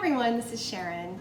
everyone, this is Sharon.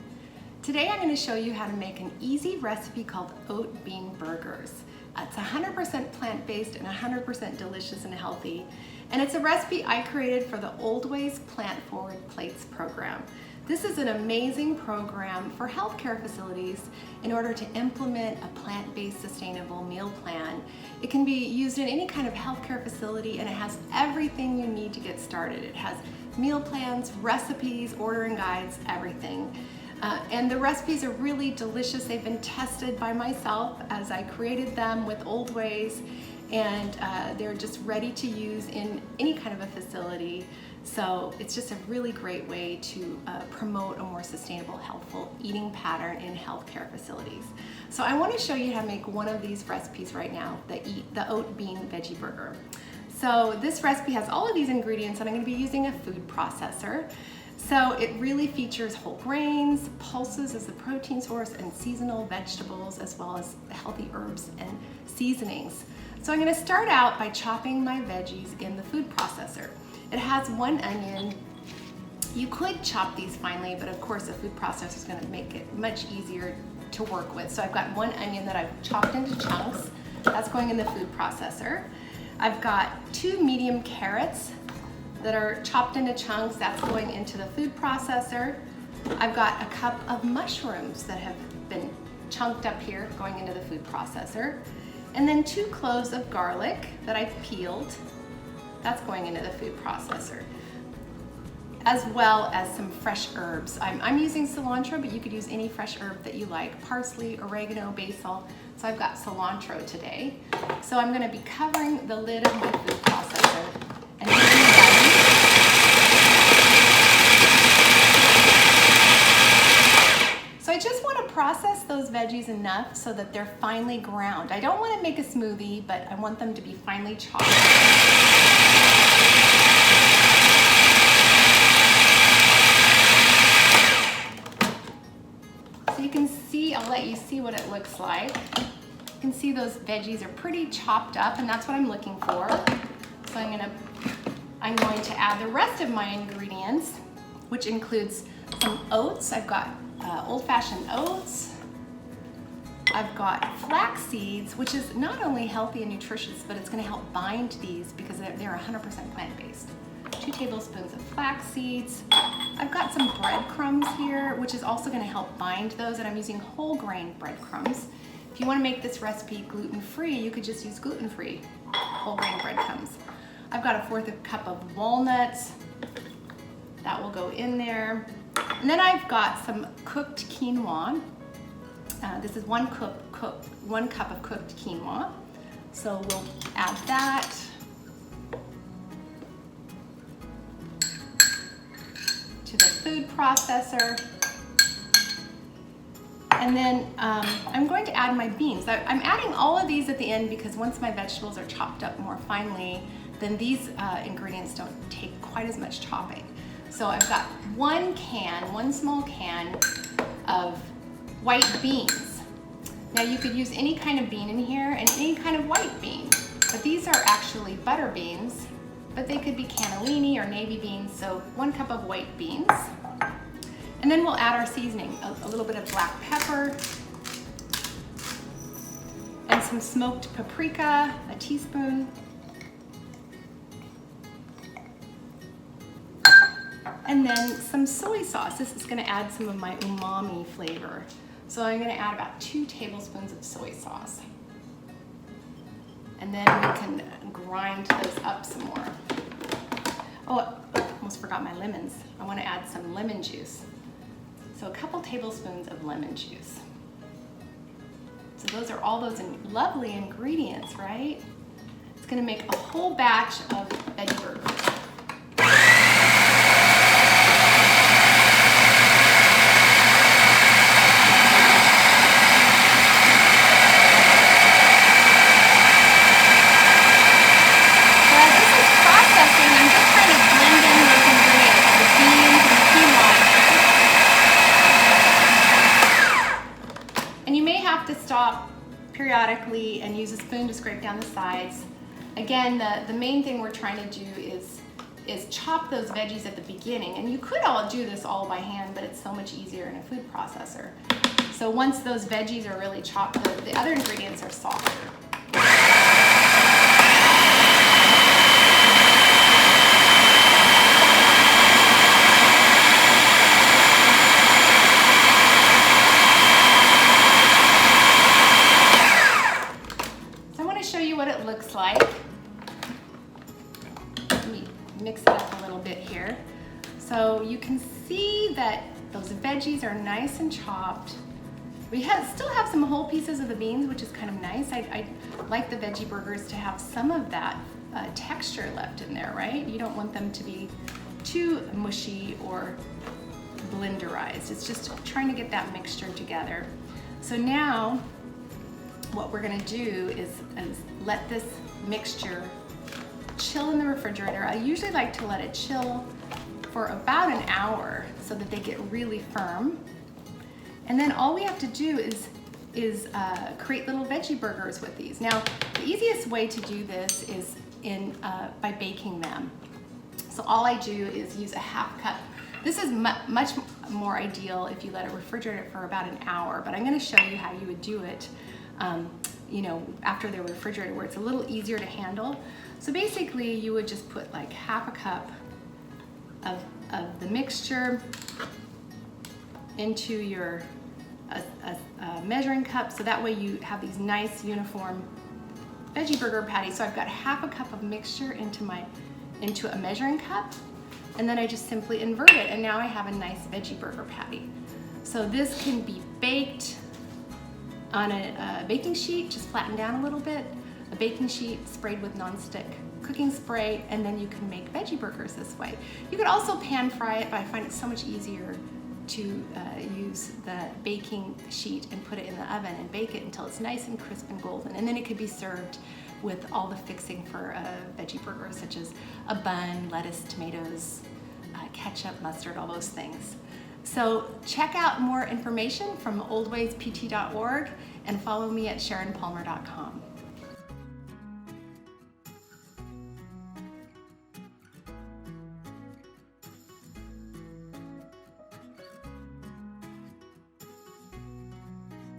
Today I'm going to show you how to make an easy recipe called oat bean burgers. It's 100% plant-based and 100% delicious and healthy. And it's a recipe I created for the Oldways Plant Forward Plates program. This is an amazing program for healthcare facilities in order to implement a plant-based sustainable meal plan. It can be used in any kind of healthcare facility, and it has everything you need to get started. It has meal plans, recipes, ordering guides, everything. And the recipes are really delicious. They've been tested by myself as I created them with Oldways, and they're just ready to use in any kind of a facility. So it's just a really great way to promote a more sustainable, healthful eating pattern in healthcare facilities. So I want to show you how to make one of these recipes right now, the oat bean veggie burger. So this recipe has all of these ingredients, and I'm going to be using a food processor. So it really features whole grains, pulses as the protein source, and seasonal vegetables, as well as healthy herbs and seasonings. So I'm going to start out by chopping my veggies in the food processor. It has 1 onion. You could chop these finely, but of course a food processor is going to make it much easier to work with. So I've got 1 onion that I've chopped into chunks. That's going in the food processor. I've got 2 medium carrots that are chopped into chunks. That's going into the food processor. I've got a cup of mushrooms that have been chunked up here going into the food processor. And then 2 cloves of garlic that I've peeled. That's going into the food processor. As well as some fresh herbs. I'm using cilantro, but you could use any fresh herb that you like. Parsley, oregano, basil. So I've got cilantro today. So I'm gonna be covering the lid of my food processor and so I just want to process those veggies enough so that they're finely ground. I don't want to make a smoothie, but I want them to be finely chopped. So you can see, I'll let you see what it looks like. You can see those veggies are pretty chopped up, and that's what I'm looking for. So I'm going to add the rest of my ingredients, which includes some oats. I've got old-fashioned oats. I've got flax seeds, which is not only healthy and nutritious, but it's going to help bind these because they're 100% plant-based. 2 tablespoons of flax seeds. I've got some breadcrumbs here, which is also going to help bind those, and I'm using whole grain breadcrumbs. If you want to make this recipe gluten-free, you could just use gluten-free whole grain breadcrumbs. I've got a 1/4 cup of walnuts. That will go in there. And then I've got some cooked quinoa. This is 1 cup of cooked quinoa. So we'll add that. To the food processor. And then I'm going to add my beans. I'm adding all of these at the end because once my vegetables are chopped up more finely, then these ingredients don't take quite as much chopping. So I've got 1 small can of white beans. Now you could use any kind of bean in here and any kind of white bean, but these are actually butter beans, but they could be cannellini or navy beans, so 1 cup of white beans. And then we'll add our seasoning, a little bit of black pepper, and some smoked paprika, a teaspoon. And then some soy sauce. This is gonna add some of my umami flavor. So I'm gonna add about 2 tablespoons of soy sauce. And then we can grind those up some more. Oh, almost forgot my lemons. I wanna add some lemon juice. So a couple tablespoons of lemon juice. So those are all those lovely ingredients, right? It's gonna make a whole batch of veggie burgers. Stop periodically and use a spoon to scrape down the sides. Again, the main thing we're trying to do is is chop those veggies at the beginning. And you could all do this all by hand, but it's so much easier in a food processor. So once those veggies are really chopped, the other ingredients are softer. Show you what it looks like. Let me mix it up a little bit here. So you can see that those veggies are nice and chopped. We still have some whole pieces of the beans, which is kind of nice. I like the veggie burgers to have some of that texture left in there, right? You don't want them to be too mushy or blenderized. It's just trying to get that mixture together. So now, what we're gonna do is let this mixture chill in the refrigerator. I usually like to let it chill for about an hour so that they get really firm. And then all we have to do is create little veggie burgers with these. Now, the easiest way to do this is by baking them. So all I do is use a half cup. This is much more ideal if you let it refrigerate for about an hour, but I'm gonna show you how you would do it you know, after they're refrigerated, where it's a little easier to handle. So basically you would just put like half a cup of the mixture into your measuring cup, so that way you have these nice uniform veggie burger patties. So I've got half a cup of mixture into a measuring cup, and then I just simply invert it, and now I have a nice veggie burger patty. So this can be baked on a baking sheet, just flattened down a little bit, a baking sheet sprayed with nonstick cooking spray, and then you can make veggie burgers this way. You could also pan fry it, but I find it so much easier to use the baking sheet and put it in the oven and bake it until it's nice and crisp and golden. And then it could be served with all the fixing for a veggie burger, such as a bun, lettuce, tomatoes, ketchup, mustard, all those things. So check out more information from oldwayspt.org and follow me at SharonPalmer.com.